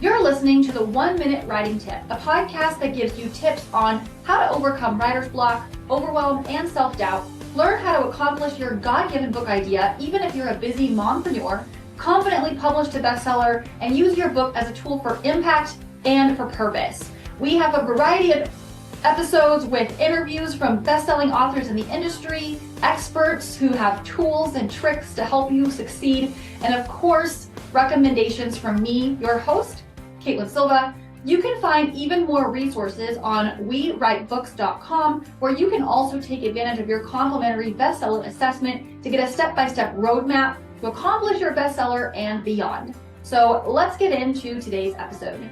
You're listening to the 1 Minute Writing Tip, a podcast that gives you tips on how to overcome writer's block, overwhelm, and self-doubt, learn how to accomplish your God-given book idea, even if you're a busy mompreneur, confidently publish a bestseller, and use your book as a tool for impact and for purpose. We have a variety of episodes with interviews from best-selling authors in the industry, experts who have tools and tricks to help you succeed, and of course, recommendations from me, your host, Caitlin Silva. You can find even more resources on WeWriteBooks.com, where you can also take advantage of your complimentary bestseller assessment to get a step-by-step roadmap to accomplish your bestseller and beyond. So let's get into today's episode.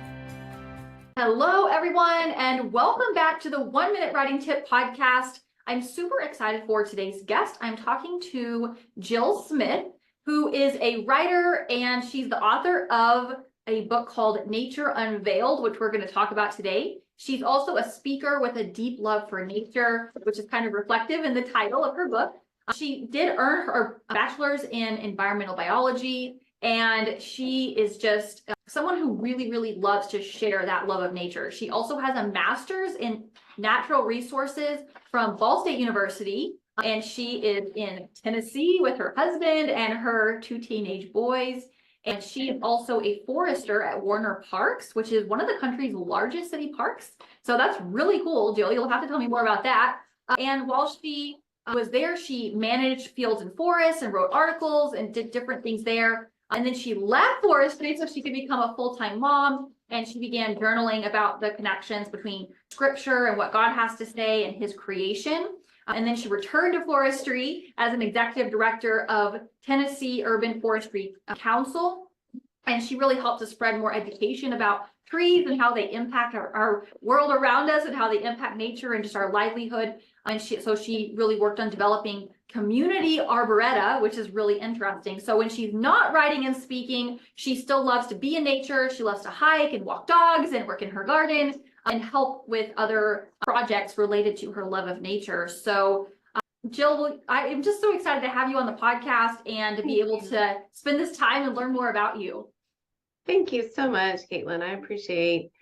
Hello, everyone, and welcome back to the 1 Minute Writing Tip podcast. I'm super excited for today's guest. I'm talking to Jill Smith, who is a writer, and she's the author of a book called Nature Unveiled, which we're going to talk about today. She's also a speaker with a deep love for nature, which is kind of reflective in the title of her book. She did earn her bachelor's in environmental biology, and she is just someone who really loves to share that love of nature. She also has a master's in natural resources from Ball State University, and she is in Tennessee with her husband and her 2 teenage boys. And she is also a forester at Warner Parks, which is one of the country's largest city parks. So that's really cool, Jill. You'll have to tell me more about that. And while she was there, she managed fields and forests and wrote articles and did different things there. And then she left forestry so she could become a full-time mom. And she began journaling about the connections between scripture and what God has to say and his creation. And then she returned to forestry as an executive director of Tennessee Urban Forestry Council. And she really helped to spread more education about trees and how they impact our world around us and how they impact nature and just our livelihood. And so she really worked on developing community arboreta, which is really interesting. So when she's not writing and speaking, she still loves to be in nature. She loves to hike and walk dogs and work in her garden and help with other projects related to her love of nature. So Jill, I am just so excited to have you on the podcast and to be able to spend this time and learn more about you. Thank you so much, Caitlin. I appreciate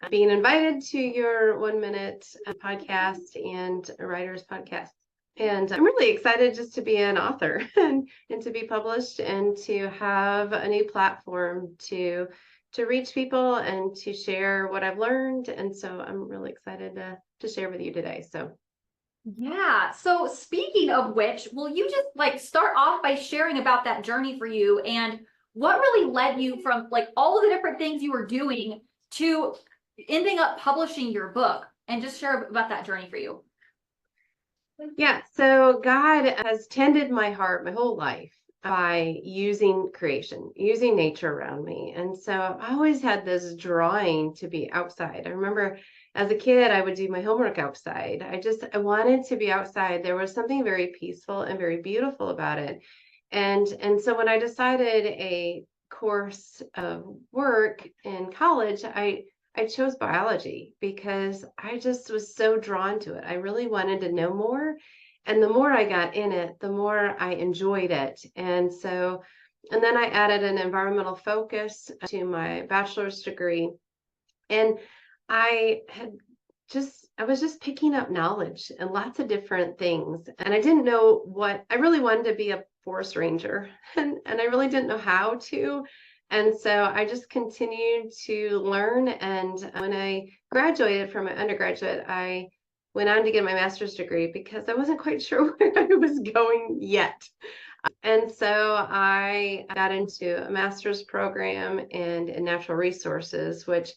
being invited to your 1 minute podcast and a writer's podcast. And I'm really excited just to be an author and to be published and to have a new platform to reach people and to share what I've learned. And so I'm really excited to share with you today. So yeah. So speaking of which, will you just start off by sharing about that journey for you and what really led you from all of the different things you were doing to ending up publishing your book, and just share about that journey for you? Yeah, so God has tended my heart my whole life by using creation, using nature around me. And so I've always had this drawing to be outside. I remember as a kid, I would do my homework outside. I wanted to be outside. There was something very peaceful and very beautiful about it. And so when I decided a course of work in college, I chose biology because I just was so drawn to it. I really wanted to know more. And the more I got in it, the more I enjoyed it. And then I added an environmental focus to my bachelor's degree. And I was just picking up knowledge and lots of different things. And I didn't know I really wanted to be a forest ranger, and I really didn't know how to. And so I just continued to learn. And when I graduated from my undergraduate, I went on to get my master's degree because I wasn't quite sure where I was going yet. And so I got into a master's program in natural resources, which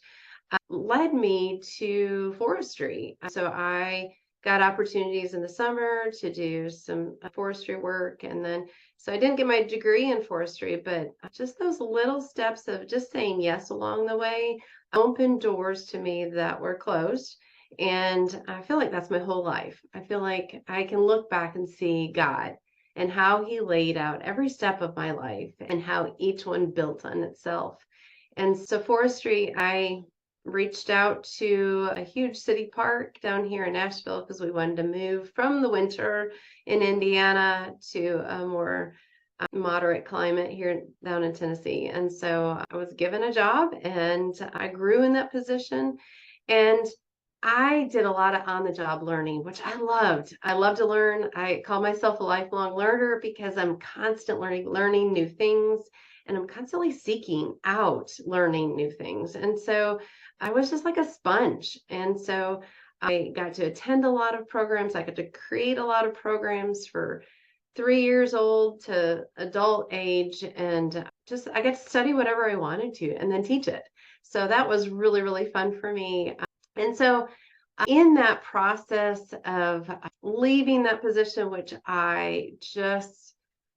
led me to forestry. So I got opportunities in the summer to do some forestry work. And then, so I didn't get my degree in forestry, but just those little steps of just saying yes along the way opened doors to me that were closed. And I feel like that's my whole life. I feel like I can look back and see God and how he laid out every step of my life and how each one built on itself. And so forestry, I reached out to a huge city park down here in Nashville because we wanted to move from the winter in Indiana to a more moderate climate here down in Tennessee. And so I was given a job and I grew in that position. And I did a lot of on the job learning, which I loved. I love to learn. I call myself a lifelong learner because I'm constantly learning new things and I'm constantly seeking out learning new things. And so I was just like a sponge. And so I got to attend a lot of programs. I got to create a lot of programs for 3 years old to adult age. And just I got to study whatever I wanted to and then teach it. So that was really, really fun for me. And so, in that process of leaving that position, which I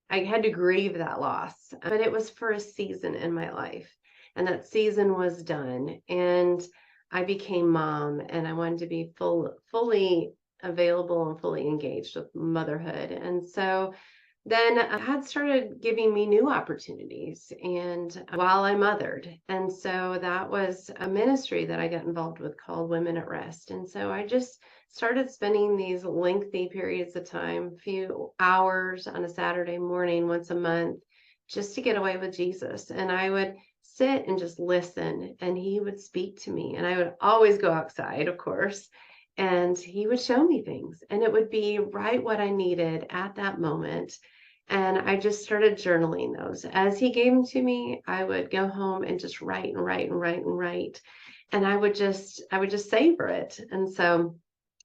had to grieve that loss, but it was for a season in my life. And that season was done. And I became mom and I wanted to be fully available and fully engaged with motherhood. And so then God started giving me new opportunities and while I mothered. And so that was a ministry that I got involved with called Women at Rest. And so I just started spending these lengthy periods of time, few hours on a Saturday morning once a month, just to get away with Jesus. And I would sit and just listen and he would speak to me. And I would always go outside, of course, and he would show me things and it would be right what I needed at that moment. And I just started journaling those. As he gave them to me, I would go home and just write and write and write and write. And I would just savor it. And so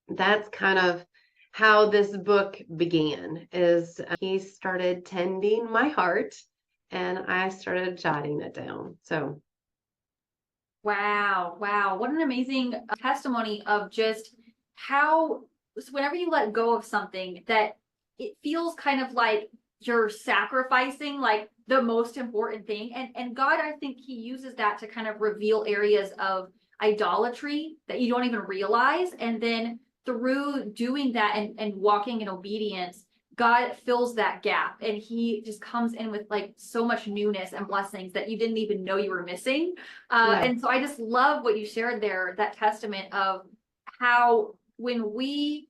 that's kind of how this book began is he started tending my heart and I started jotting it down. So Wow, wow. What an amazing testimony of just how whenever you let go of something that it feels kind of like you're sacrificing like the most important thing. And God, I think he uses that to kind of reveal areas of idolatry that you don't even realize. And then through doing that and walking in obedience, God fills that gap and he just comes in with like so much newness and blessings that you didn't even know you were missing. yeah, And so I just love what you shared there, that testament of how when we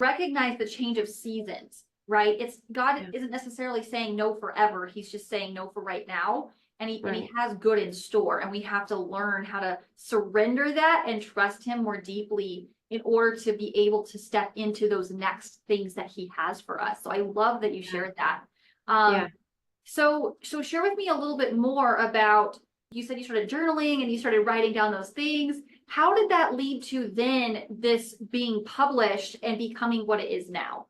recognize the change of seasons, right? It's God yeah, isn't necessarily saying no forever. He's just saying no for right now. And he right. has good in store. And we have to learn how to surrender that and trust him more deeply in order to be able to step into those next things that he has for us. So I love that you Yeah, shared that. yeah. So share with me a little bit more about, you said you started journaling and you started writing down those things. How did that lead to then this being published and becoming what it is now?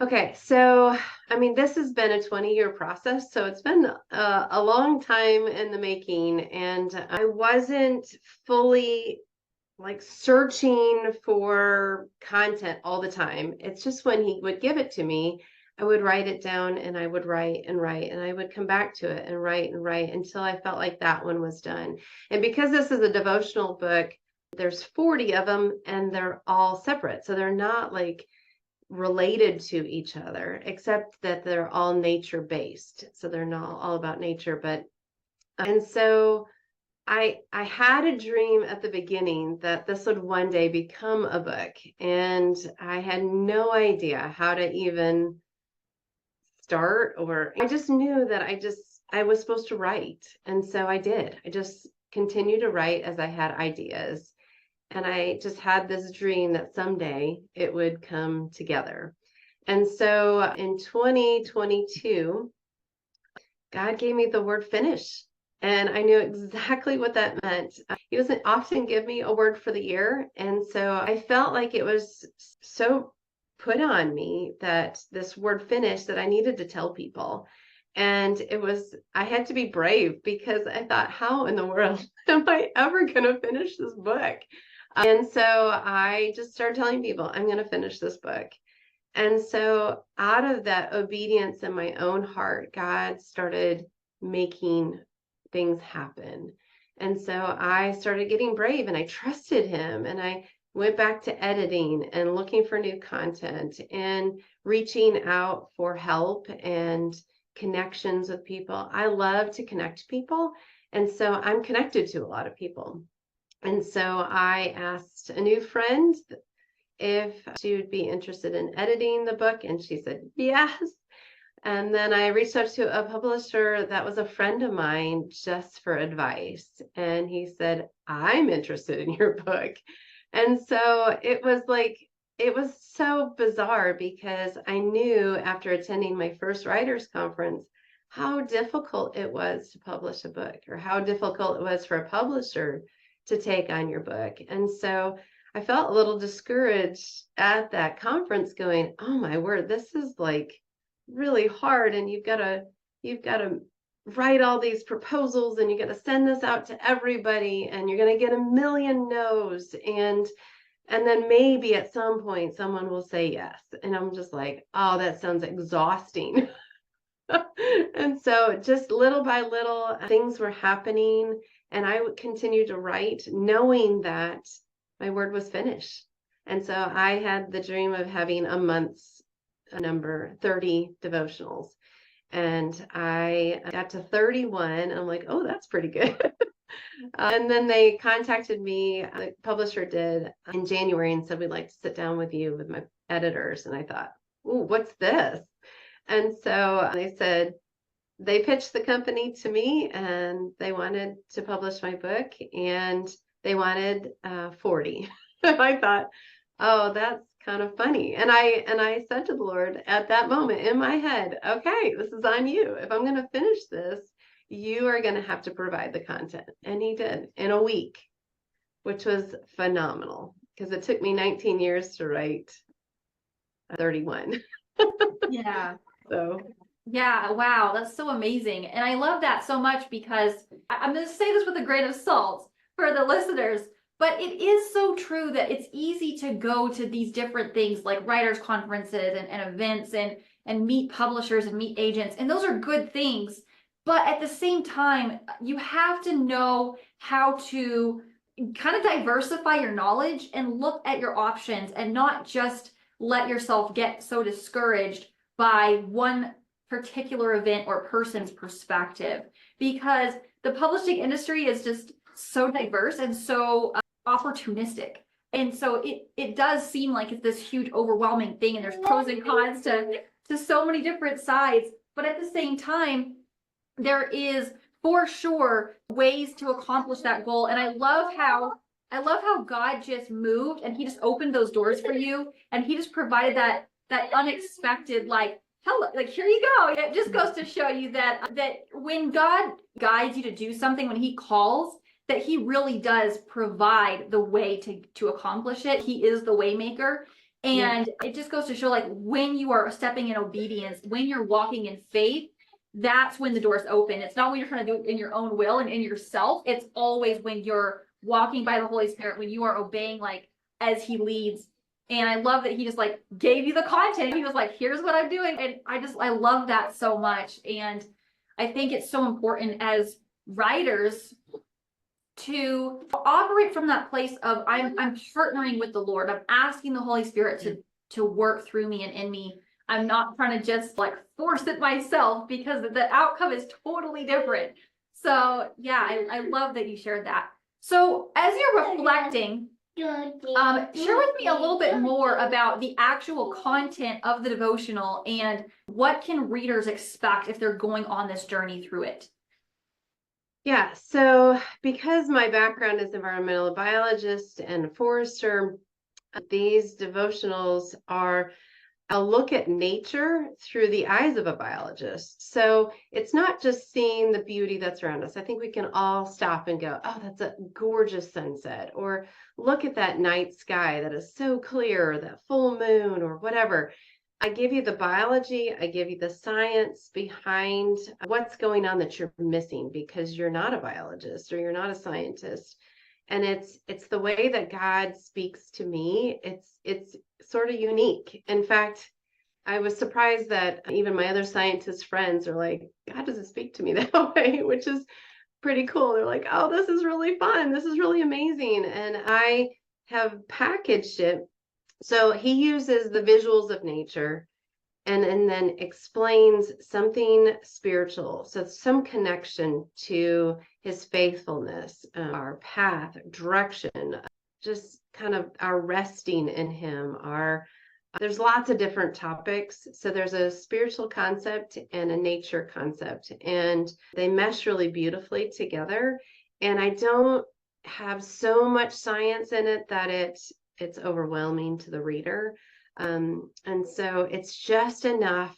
Okay, so I mean, this has been a 20-year process, so it's been a long time in the making, and I wasn't fully like searching for content all the time. It's just when he would give it to me, I would write it down and I would write and write, and I would come back to it and write until I felt like that one was done. And because this is a devotional book, there's 40 of them and they're all separate. So they're not like related to each other, except that they're all nature based. So they're not all about nature, but and so I had a dream at the beginning that this would one day become a book, and I had no idea how to even start, or I just knew that I was supposed to write, and so I did. I just continued to write as I had ideas, and I just had this dream that someday it would come together. And so in 2022, God gave me the word finish. And I knew exactly what that meant. He doesn't often give me a word for the year. And so I felt like it was so put on me that this word finish that I needed to tell people. And I had to be brave because I thought, how in the world am I ever going to finish this book? And so I just started telling people, I'm going to finish this book. And so out of that obedience in my own heart, God started making things happen. And so I started getting brave and I trusted him and I went back to editing and looking for new content and reaching out for help and connections with people. I love to connect people. And so I'm connected to a lot of people. And so I asked a new friend if she would be interested in editing the book, and she said yes. And then I reached out to a publisher that was a friend of mine just for advice. And he said, I'm interested in your book. And so it was like, it was so bizarre because I knew after attending my first writers conference how difficult it was to publish a book, or how difficult it was for a publisher to take on your book. And so I felt a little discouraged at that conference going, oh my word, this is like really hard, and you've got to write all these proposals, and you got to send this out to everybody, and you're going to get a million no's, and then maybe at some point someone will say yes. And I'm just like, oh, that sounds exhausting. And so just little by little things were happening, and I would continue to write knowing that my word was finished. And so I had the dream of having a month's number 30 devotionals, and I got to 31, and I'm like, oh, that's pretty good. And then they contacted me, the publisher did, in January, and said, we'd like to sit down with you, with my editors. And I thought, ooh, what's this? And so they said, they pitched the company to me, and they wanted to publish my book, and they wanted 40. I thought, oh, that's kind of funny. And I said to the Lord at that moment in my head, okay, this is on you. If I'm going to finish this, you are going to have to provide the content. And he did in a week, which was phenomenal because it took me 19 years to write 31. Yeah. So Yeah, wow, that's so amazing. And I love that so much because I'm going to say this with a grain of salt for the listeners, but it is so true that it's easy to go to these different things like writers' conferences and events and meet publishers and meet agents. And those are good things. But at the same time, you have to know how to kind of diversify your knowledge and look at your options and not just let yourself get so discouraged by one particular event or person's perspective, because the publishing industry is just so diverse and so opportunistic. And so it does seem like it's this huge overwhelming thing, and there's pros and cons to so many different sides. But at the same time, there is for sure ways to accomplish that goal. And I love how God just moved and he just opened those doors for you, and he just provided that unexpected, like, hello, like, here you go. It just goes to show you that when God guides you to do something, when he calls, that he really does provide the way to accomplish it. He is the way maker. And it just goes to show, like, when you are stepping in obedience, when you're walking in faith, that's when the doors open. It's not when you're trying to do it in your own will and in yourself. It's always when you're walking by the Holy Spirit, when you are obeying, like, as he leads. And I love that he just, like, gave you the content. He was like, here's what I'm doing. And I love that so much. And I think it's so important as writers to operate from that place of I'm partnering with the Lord. I'm asking the Holy Spirit to work through me and in me. I'm not trying to just, like, force it myself, because the outcome is totally different. So yeah, I love that you shared that. So as you're reflecting, share with me a little bit more about the actual content of the devotional and what can readers expect if they're going on this journey through it. yeah, so because my background is environmental biologist and forester, these devotionals are a look at nature through the eyes of a biologist. So it's not just seeing the beauty that's around us. I think we can all stop and go, oh, that's a gorgeous sunset, or look at that night sky that is so clear, that full moon, or whatever. I give you the biology, I give you the science behind what's going on that you're missing because you're not a biologist or you're not a scientist. And it's the way that God speaks to me. It's sort of unique. In fact, I was surprised that even my other scientist friends are like, God doesn't speak to me that way, which is pretty cool. They're like, oh, this is really fun. This is really amazing. And I have packaged it. So he uses the visuals of nature and then explains something spiritual. So some connection to his faithfulness, our path, direction, just kind of our resting in him, our There's lots of different topics. So there's a spiritual concept and a nature concept, and they mesh really beautifully together. And I don't have so much science in it that it's overwhelming to the reader. And so it's just enough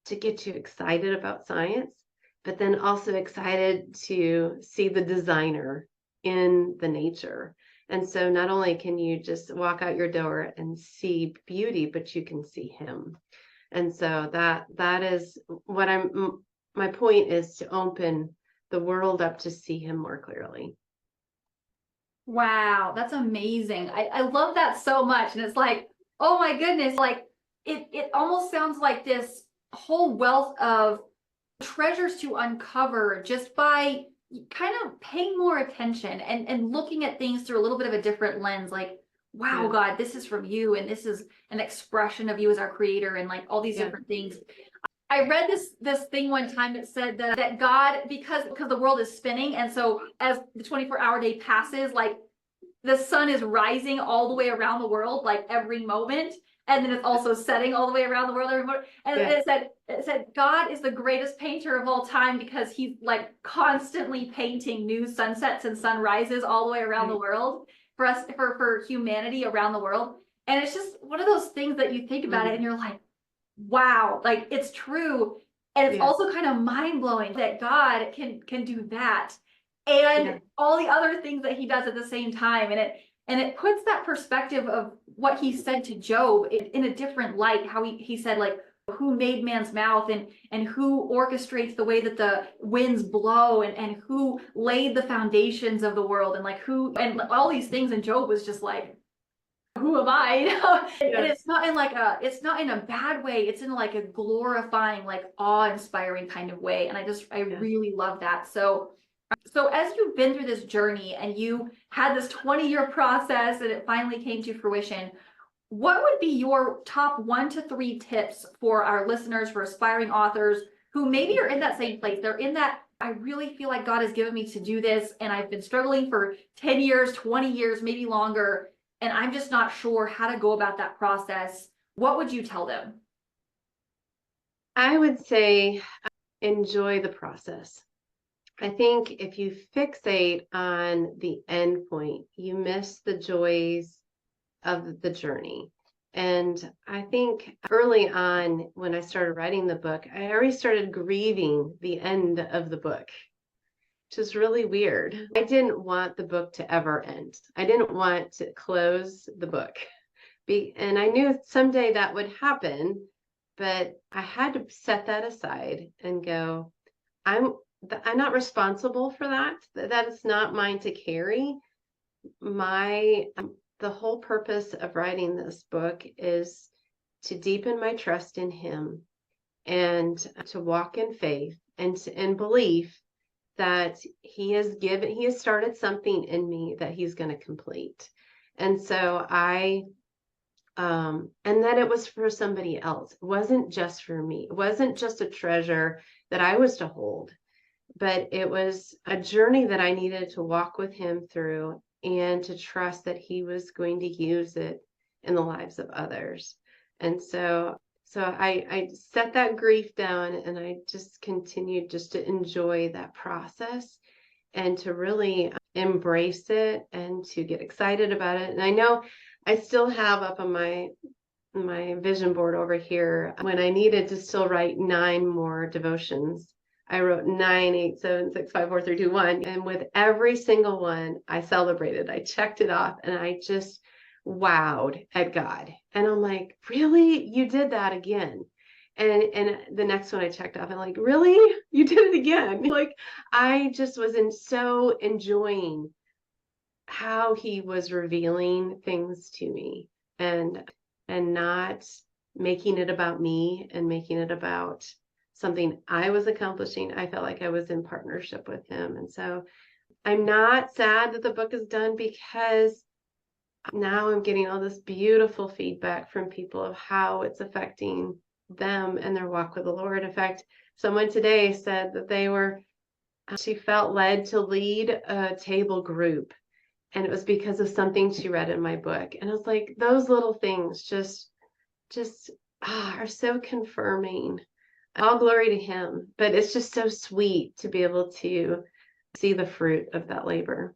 to get you excited about science, but then also excited to see the designer in the nature. And so not only can you just walk out your door and see beauty, but you can see him. And so that is what my point is, to open the world up to see him more clearly. Wow, that's amazing. I love that so much. And it's like, oh my goodness, like it almost sounds like this whole wealth of treasures to uncover just by kind of paying more attention and looking at things through a little bit of a different lens. Like, wow, Yeah. God, this is from you, and this is an expression of you as our creator, and like all these Yeah. different things. I read this thing one time that said that God, because the world is spinning, and so as the 24-hour day passes, like the sun is rising all the way around the world, like every moment, and then it's also setting all the way around the world every moment. And Yeah. it said God is the greatest painter of all time because he's like constantly painting new sunsets and sunrises all the way around the world for us, for humanity around the world. And it's just one of those things that you think about it and you're like, wow, like it's true. And it's Yeah. also kind of mind-blowing that God can do that and Yeah. all the other things that he does at the same time. And it puts that perspective of what he said to Job in a different light. How he said, like, who made man's mouth, and who orchestrates the way that the winds blow, and who laid the foundations of the world, and like who, and all these things. And Job was just like, who am I? You know? And it's not in like it's not in a bad way. It's in like a glorifying, like awe-inspiring kind of way. And I really love that. So as you've been through this journey and you had this 20-year process and it finally came to fruition, what would be your top 1 to 3 tips for our listeners, for aspiring authors who maybe are in that same place? They're in that, I really feel like God has given me to do this, and I've been struggling for 10 years, 20 years, maybe longer, and I'm just not sure how to go about that process. What would you tell them? I would say enjoy the process. I think if you fixate on the end point, you miss the joys of the journey. And I think early on, when I started writing the book, I already started grieving the end of the book, which is really weird. I didn't want the book to ever end. I didn't want to close the book. And I knew someday that would happen, but I had to set that aside and go, I'm not responsible for that. That is not mine to carry. The whole purpose of writing this book is to deepen my trust in him, and to walk in faith and in belief that he has started something in me that he's going to complete. And so and that it was for somebody else. It wasn't just for me. It wasn't just a treasure that I was to hold, but it was a journey that I needed to walk with him through, and to trust that he was going to use it in the lives of others. And so I set that grief down, and I just continued just to enjoy that process and to really embrace it and to get excited about it. And I know I still have up on my vision board over here, when I needed to still write 9 more devotions, I wrote 9, 8, 7, 6, 5, 4, 3, 2, 1. And with every single one, I celebrated. I checked it off, and I just wowed at God. And I'm like, really? You did that again? And the next one I checked off, I'm like, really? You did it again? Like, I just was so enjoying how he was revealing things to me, and not making it about me and making it about something I was accomplishing. I felt like I was in partnership with him. And so I'm not sad that the book is done, because now I'm getting all this beautiful feedback from people of how it's affecting them and their walk with the Lord. In fact, someone today said that she felt led to lead a table group, and it was because of something she read in my book. And I was like, those little things just just are so confirming. All glory to him. But it's just so sweet to be able to see the fruit of that labor.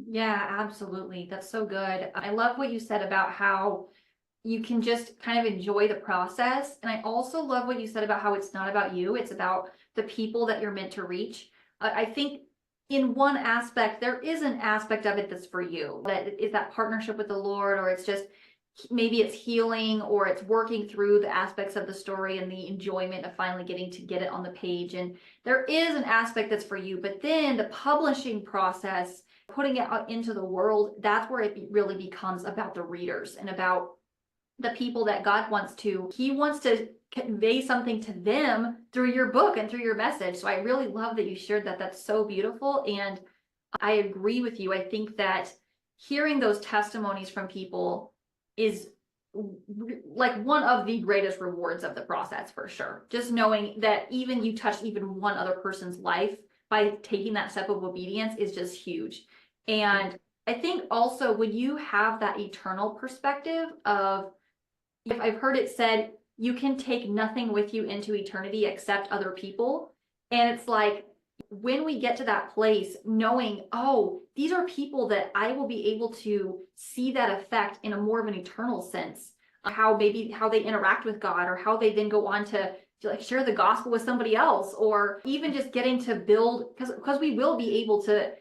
Yeah, absolutely. That's so good. I love what you said about how you can just kind of enjoy the process. And I also love what you said about how it's not about you, it's about the people that you're meant to reach. I think in one aspect, there is an aspect of it that's for you, that is that partnership with the Lord, or it's just maybe it's healing, or it's working through the aspects of the story and the enjoyment of finally getting to get it on the page. And there is an aspect that's for you, but then the publishing process, putting it out into the world, that's where it really becomes about the readers and about the people that God wants to, he wants to convey something to them through your book and through your message. So I really love that you shared that. That's so beautiful. And I agree with you. I think that hearing those testimonies from people is like one of the greatest rewards of the process, for sure. Just knowing that even you touched even one other person's life by taking that step of obedience is just huge. And I think also when you have that eternal perspective of, I've heard it said, you can take nothing with you into eternity except other people. And it's like, when we get to that place, knowing, oh, these are people that I will be able to see that effect in a more of an eternal sense, how they interact with God, or how they then go on to like share the gospel with somebody else, or even just getting to build, because we will be able to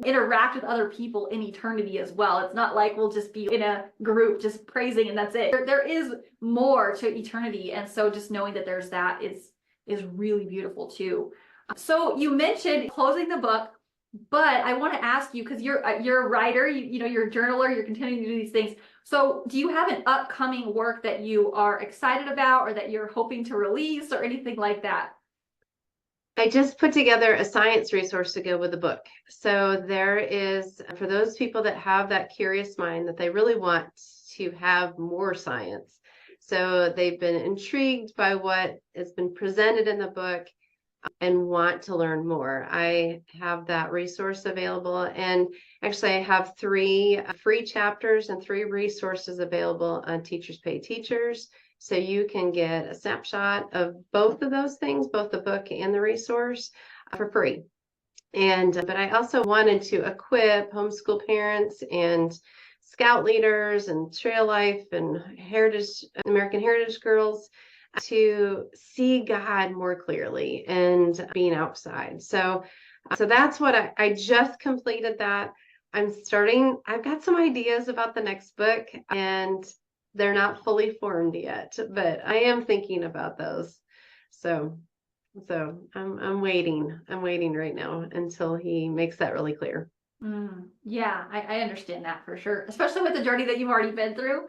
interact with other people in eternity as well. It's not like we'll just be in a group just praising and that's it. There is more to eternity. And so just knowing that there's that is really beautiful too. So you mentioned closing the book, but I want to ask you, because you're a writer, you're a journaler, you're continuing to do these things. So do you have an upcoming work that you are excited about, or that you're hoping to release, or anything like that? I just put together a science resource to go with the book. So there is, for those people that have that curious mind, that they really want to have more science. So they've been intrigued by what has been presented in the book and want to learn more. I have that resource available. And actually, I have 3 free chapters and 3 resources available on Teachers Pay Teachers. So you can get a snapshot of both of those things, both the book and the resource, for free. But I also wanted to equip homeschool parents and scout leaders and trail life and American Heritage girls to see God more clearly and being outside. So that's what I just completed that. I've got some ideas about the next book, and they're not fully formed yet, but I am thinking about those. So I'm waiting. I'm waiting right now until he makes that really clear. Yeah, I understand that for sure, especially with the journey that you've already been through.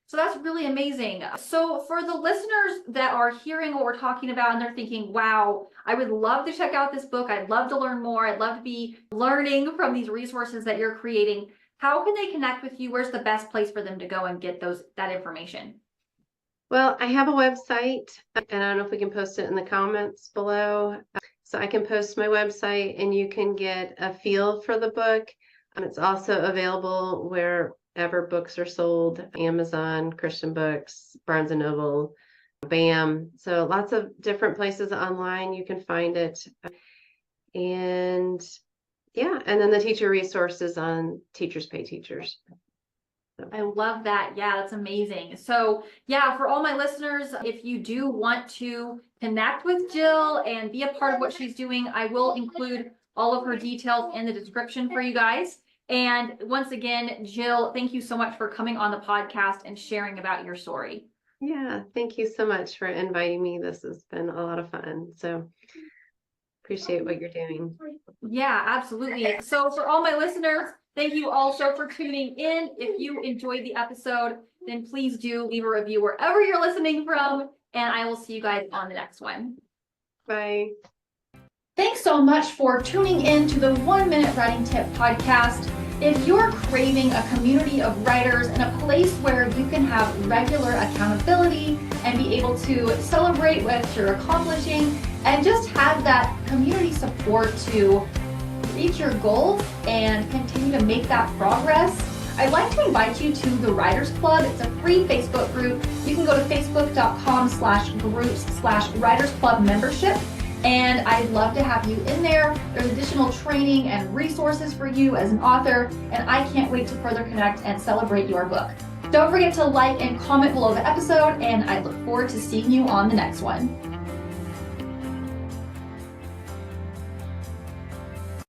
So that's really amazing. So for the listeners that are hearing what we're talking about and they're thinking, wow, I would love to check out this book. I'd love to learn more. I'd love to be learning from these resources that you're creating. How can they connect with you? Where's the best place for them to go and get that information? Well, I have a website, and I don't know if we can post it in the comments below. So I can post my website and you can get a feel for the book. It's also available wherever books are sold: Amazon, Christian Books, Barnes & Noble, BAM. So lots of different places online you can find it. And yeah, and then the teacher resources on Teachers Pay Teachers. So. I love that. Yeah, that's amazing. So yeah, for all my listeners, if you do want to connect with Jill and be a part of what she's doing, I will include all of her details in the description for you guys. And once again, Jill, thank you so much for coming on the podcast and sharing about your story. Yeah, thank you so much for inviting me. This has been a lot of fun. So appreciate what you're doing. Yeah, absolutely. So for all my listeners, thank you also for tuning in. If you enjoyed the episode, then please do leave a review wherever you're listening from, and I will see you guys on the next one. Bye. Thanks so much for tuning in to the 1 Minute Writing Tip podcast. If you're craving a community of writers and a place where you can have regular accountability and be able to celebrate what you're accomplishing and just have that community support to reach your goals and continue to make that progress, I'd like to invite you to the Writers Club. It's a free Facebook group. You can go to facebook.com/groups/Writers Club membership. And I'd love to have you in there. There's additional training and resources for you as an author, and I can't wait to further connect and celebrate your book. Don't forget to like and comment below the episode, and I look forward to seeing you on the next one.